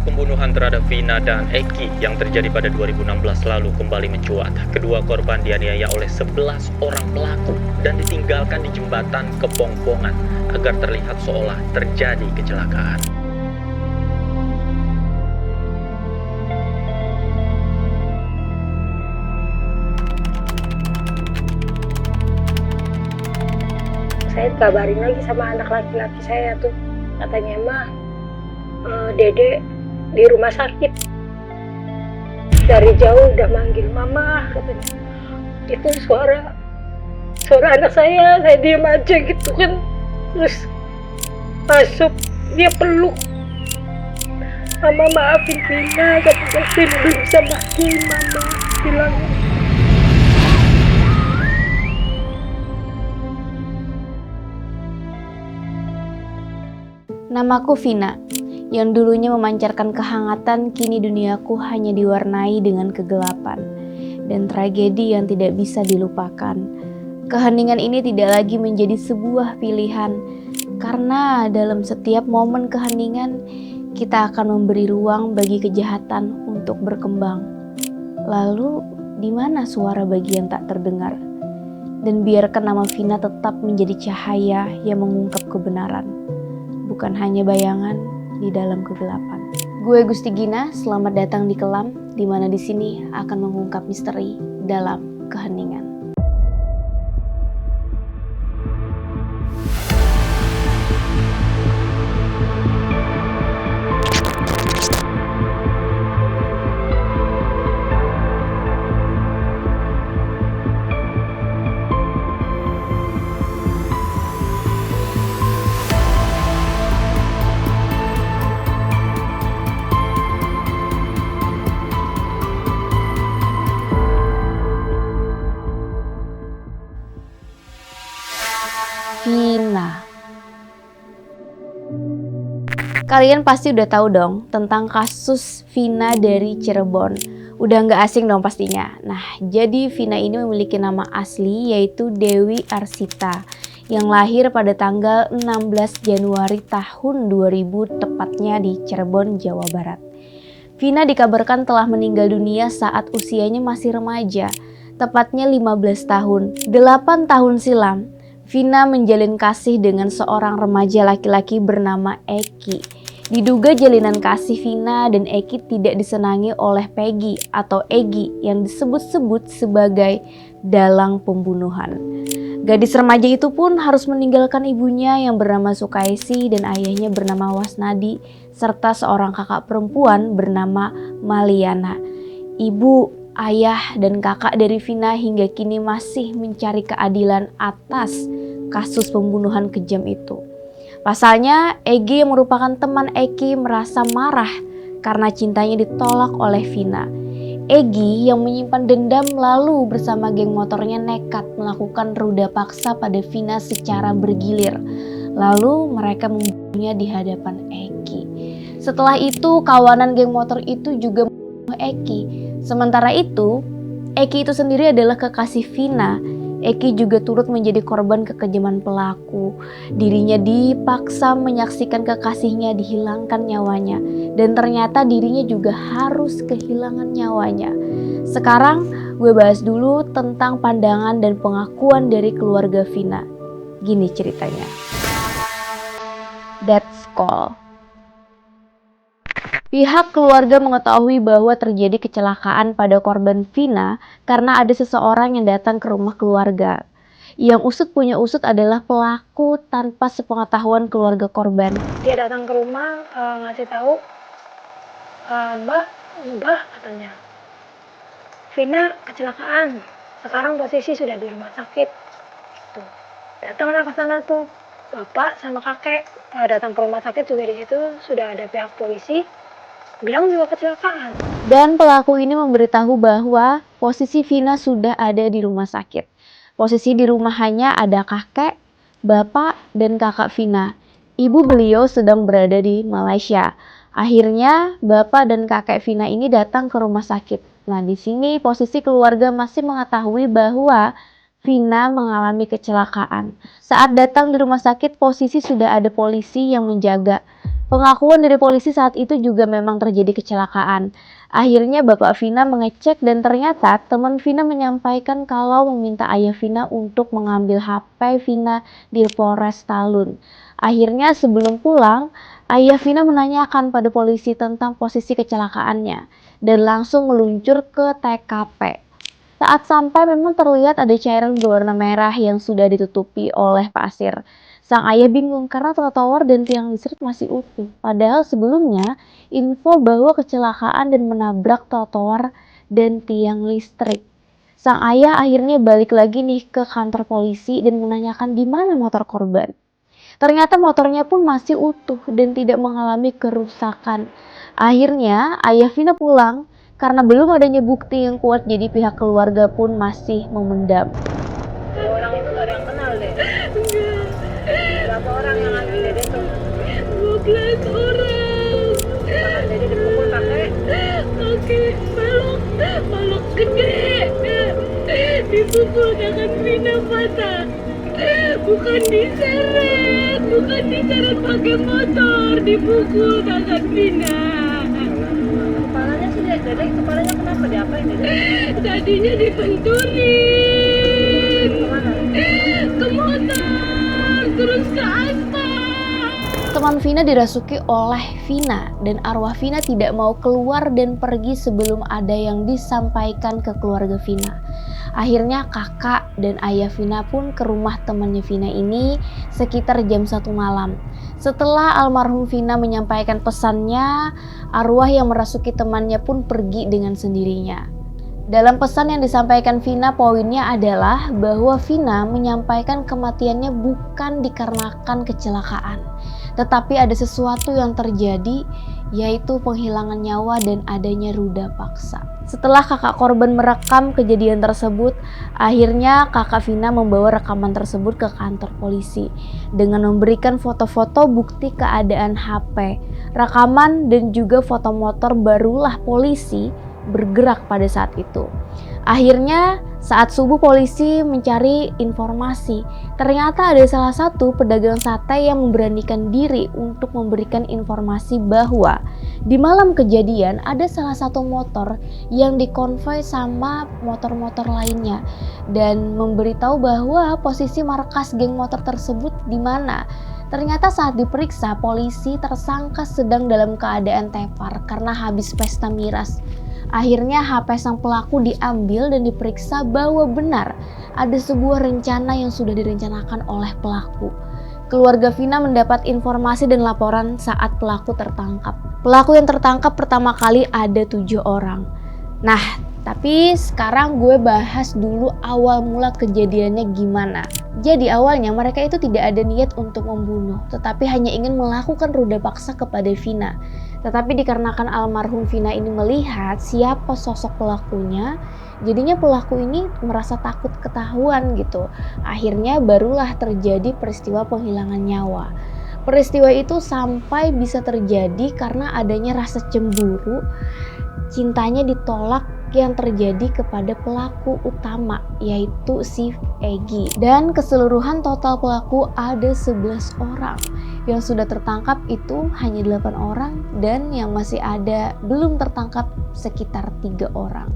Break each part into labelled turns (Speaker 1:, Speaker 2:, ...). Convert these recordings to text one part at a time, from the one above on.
Speaker 1: pembunuhan terhadap Vina dan Eki yang terjadi pada 2016 lalu kembali mencuat. Kedua korban dianiaya oleh 11 orang pelaku dan ditinggalkan di jembatan Kepongpongan agar terlihat seolah terjadi kecelakaan.
Speaker 2: Saya kabarin lagi sama anak laki-laki saya tuh, katanya mah Dede di rumah sakit. Dari jauh udah manggil mama, katanya. Itu suara anak saya diem aja gitu kan. Terus masuk, dia peluk. Mama maafin Vina, katanya Vina belum bisa mati, mama bilang.
Speaker 3: Namaku Vina, yang dulunya memancarkan kehangatan, kini duniaku hanya diwarnai dengan kegelapan dan tragedi yang tidak bisa dilupakan. Keheningan ini tidak lagi menjadi sebuah pilihan, karena dalam setiap momen keheningan, kita akan memberi ruang bagi kejahatan untuk berkembang. Lalu, di mana suara bagi yang tak terdengar? Dan biarkan nama Vina tetap menjadi cahaya yang mengungkap kebenaran, bukan hanya bayangan di dalam kegelapan. Gue Gusti Gina, selamat datang di Kelam, di mana di sini akan mengungkap misteri dalam keheningan. Vina. Kalian pasti udah tahu dong tentang kasus Vina dari Cirebon. Udah nggak asing dong pastinya. Nah, jadi Vina ini memiliki nama asli yaitu Dewi Arsita yang lahir pada tanggal 16 Januari tahun 2000 tepatnya di Cirebon, Jawa Barat. Vina dikabarkan telah meninggal dunia saat usianya masih remaja, tepatnya 15 tahun. 8 tahun silam, Vina menjalin kasih dengan seorang remaja laki-laki bernama Eki. Diduga jalinan kasih Vina dan Eki tidak disenangi oleh Peggy atau Egi yang disebut-sebut sebagai dalang pembunuhan. Gadis remaja itu pun harus meninggalkan ibunya yang bernama Sukaisi dan ayahnya bernama Wasnadi serta seorang kakak perempuan bernama Maliana. Ibu, ayah, dan kakak dari Vina hingga kini masih mencari keadilan atas kasus pembunuhan kejam itu. Pasalnya, Egi yang merupakan teman Eki merasa marah karena cintanya ditolak oleh Vina. Egi yang menyimpan dendam lalu bersama geng motornya nekat melakukan ruda paksa pada Vina secara bergilir. Lalu mereka membunuhnya di hadapan Eki. Setelah itu, kawanan geng motor itu juga membunuh Eki. Sementara itu, Eki itu sendiri adalah kekasih Vina. Eki juga turut menjadi korban kekejaman pelaku. Dirinya dipaksa menyaksikan kekasihnya dihilangkan nyawanya. Dan ternyata dirinya juga harus kehilangan nyawanya. Sekarang gue bahas dulu tentang pandangan dan pengakuan dari keluarga Vina. Gini ceritanya. Death Call. Pihak keluarga mengetahui bahwa terjadi kecelakaan pada korban Vina karena ada seseorang yang datang ke rumah keluarga. Yang usut punya usut adalah pelaku tanpa sepengetahuan keluarga korban.
Speaker 2: Dia datang ke rumah ngasih tahu, Mbak katanya, Vina kecelakaan. Sekarang posisi sudah di rumah sakit. Tuh. Datanglah ke sana tuh bapak sama kakek. Datang ke rumah sakit juga di situ sudah ada pihak polisi. Bilang juga kecelakaan.
Speaker 3: Dan pelaku ini memberitahu bahwa posisi Vina sudah ada di rumah sakit. Posisi di rumahnya ada kakek, bapak, dan kakak Vina. Ibu beliau sedang berada di Malaysia. Akhirnya bapak dan kakek Vina ini datang ke rumah sakit. Nah, di sini posisi keluarga masih mengetahui bahwa Vina mengalami kecelakaan. Saat datang di rumah sakit, posisi sudah ada polisi yang menjaga. Pengakuan dari polisi saat itu juga memang terjadi kecelakaan. Akhirnya Bapak Vina mengecek dan ternyata teman Vina menyampaikan kalau meminta ayah Vina untuk mengambil HP Vina di Polres Talun. Akhirnya sebelum pulang, ayah Vina menanyakan pada polisi tentang posisi kecelakaannya dan langsung meluncur ke TKP. Saat sampai memang terlihat ada cairan berwarna merah yang sudah ditutupi oleh pasir. Sang ayah bingung karena trotoar dan tiang listrik masih utuh. Padahal sebelumnya info bahwa kecelakaan dan menabrak trotoar dan tiang listrik. Sang ayah akhirnya balik lagi nih ke kantor polisi dan menanyakan di mana motor korban. Ternyata motornya pun masih utuh dan tidak mengalami kerusakan. Akhirnya ayah Vina pulang karena belum adanya bukti yang kuat, jadi pihak keluarga pun masih memendam.
Speaker 2: Orang itu gak ada yang kenal deh. Berapa orang yang ngambil dede tuh? 12 orang. Tangan dede dipukul pakai balok gede. Dipukul tangan Vina patah. Bukan diseret pakai motor, dipukul tangan Vina. Kepalanya sih dede, kepalanya kenapa diapain dede? Tadinya dibenturin. Kemana? Ke motor, terus ke aspal.
Speaker 3: Teman Vina dirasuki oleh Vina dan arwah Vina tidak mau keluar dan pergi sebelum ada yang disampaikan ke keluarga Vina. Akhirnya kakak dan ayah Vina pun ke rumah temannya Vina ini sekitar jam 1 malam. Setelah almarhum Vina menyampaikan pesannya, arwah yang merasuki temannya pun pergi dengan sendirinya. Dalam pesan yang disampaikan Vina, poinnya adalah bahwa Vina menyampaikan kematiannya bukan dikarenakan kecelakaan, tetapi ada sesuatu yang terjadi, yaitu penghilangan nyawa dan adanya ruda paksa. Setelah kakak korban merekam kejadian tersebut, akhirnya kakak Vina membawa rekaman tersebut ke kantor polisi dengan memberikan foto-foto bukti keadaan HP, rekaman dan juga foto motor. Barulah polisi bergerak pada saat itu. Akhirnya saat subuh polisi mencari informasi. Ternyata ada salah satu pedagang sate yang memberanikan diri untuk memberikan informasi bahwa di malam kejadian ada salah satu motor yang dikonvoi sama motor-motor lainnya dan memberitahu bahwa posisi markas geng motor tersebut di mana. Ternyata saat diperiksa, polisi tersangka sedang dalam keadaan tepar karena habis pesta miras. Akhirnya HP sang pelaku diambil dan diperiksa bahwa benar ada sebuah rencana yang sudah direncanakan oleh pelaku. Keluarga Vina mendapat informasi dan laporan saat pelaku tertangkap. Pelaku yang tertangkap pertama kali ada 7 orang. Nah, tapi sekarang gue bahas dulu awal mula kejadiannya gimana. Jadi awalnya mereka itu tidak ada niat untuk membunuh, tetapi hanya ingin melakukan ruda paksa kepada Vina. Tetapi dikarenakan almarhum Vina ini melihat siapa sosok pelakunya, jadinya pelaku ini merasa takut ketahuan gitu. Akhirnya barulah terjadi peristiwa penghilangan nyawa. Peristiwa itu sampai bisa terjadi karena adanya rasa cemburu, cintanya ditolak yang terjadi kepada pelaku utama, yaitu si Egy. Dan keseluruhan total pelaku ada 11 orang. Yang sudah tertangkap itu hanya 8 orang dan yang masih ada belum tertangkap sekitar 3 orang.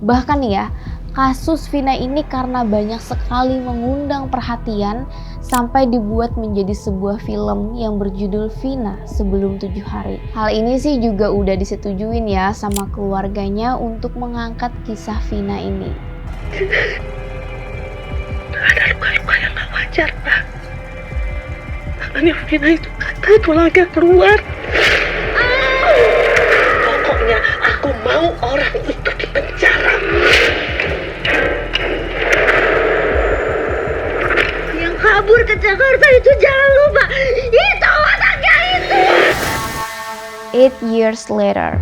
Speaker 3: Bahkan ya, kasus Vina ini karena banyak sekali mengundang perhatian sampai dibuat menjadi sebuah film yang berjudul Vina Sebelum 7 Hari. Hal ini sih juga udah disetujuin ya sama keluarganya untuk mengangkat kisah Vina ini.
Speaker 2: Ada luka-luka yang gak wajar, Pak. Tangannya Vina itu patah, tulangnya keluar. Pokoknya aku mau orang itu dipenjara. Yang kabur ke Jakarta itu jangan lupa, itu anaknya itu.
Speaker 3: 8 years later.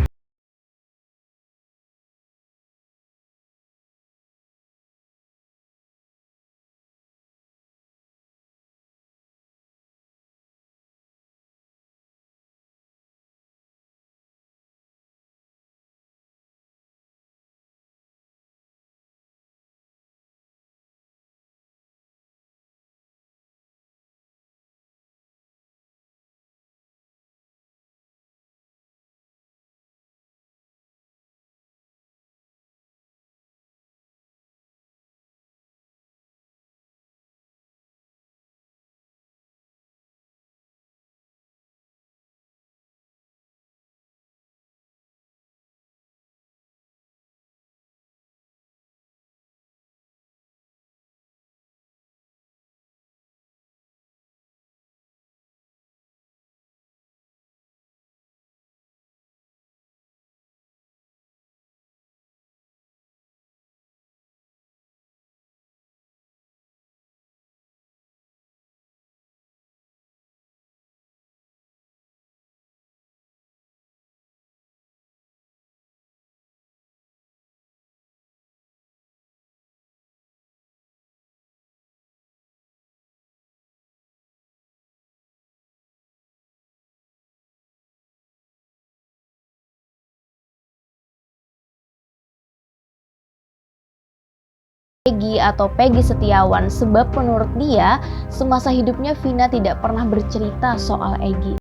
Speaker 3: Peggy atau Peggy Setiawan, sebab menurut dia semasa hidupnya Vina tidak pernah bercerita soal Egy.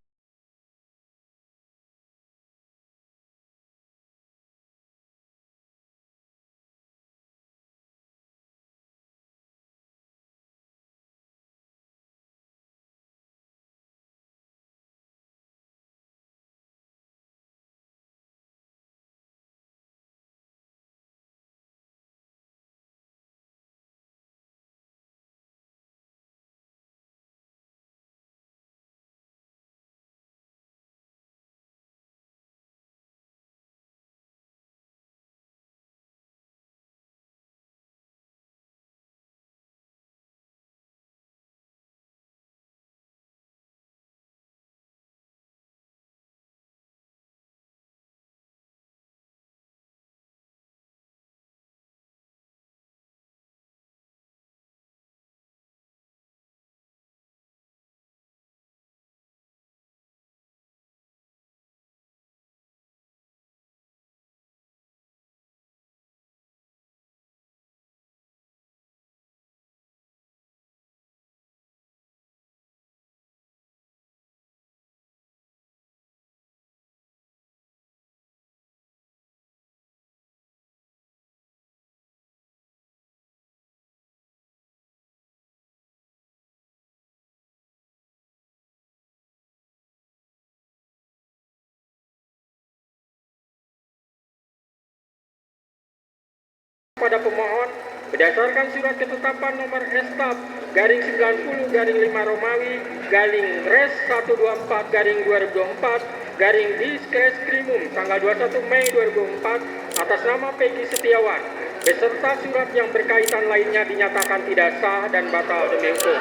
Speaker 4: Pada pemohon, berdasarkan surat ketetapan nomor Estaf garing 90 garing 5 Romawi garing Res 124 garing 2024 garing Diskreskrimum tanggal 21 Mei 2004 atas nama Peggy Setiawan beserta surat yang berkaitan lainnya dinyatakan tidak sah dan batal demi hukum.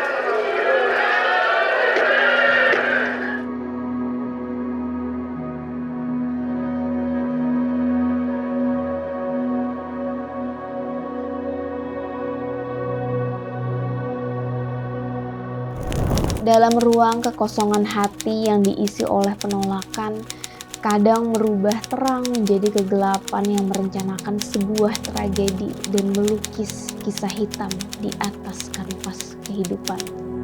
Speaker 3: Dalam ruang kekosongan hati yang diisi oleh penolakan, kadang merubah terang menjadi kegelapan yang merencanakan sebuah tragedi dan melukis kisah hitam di atas kanvas kehidupan.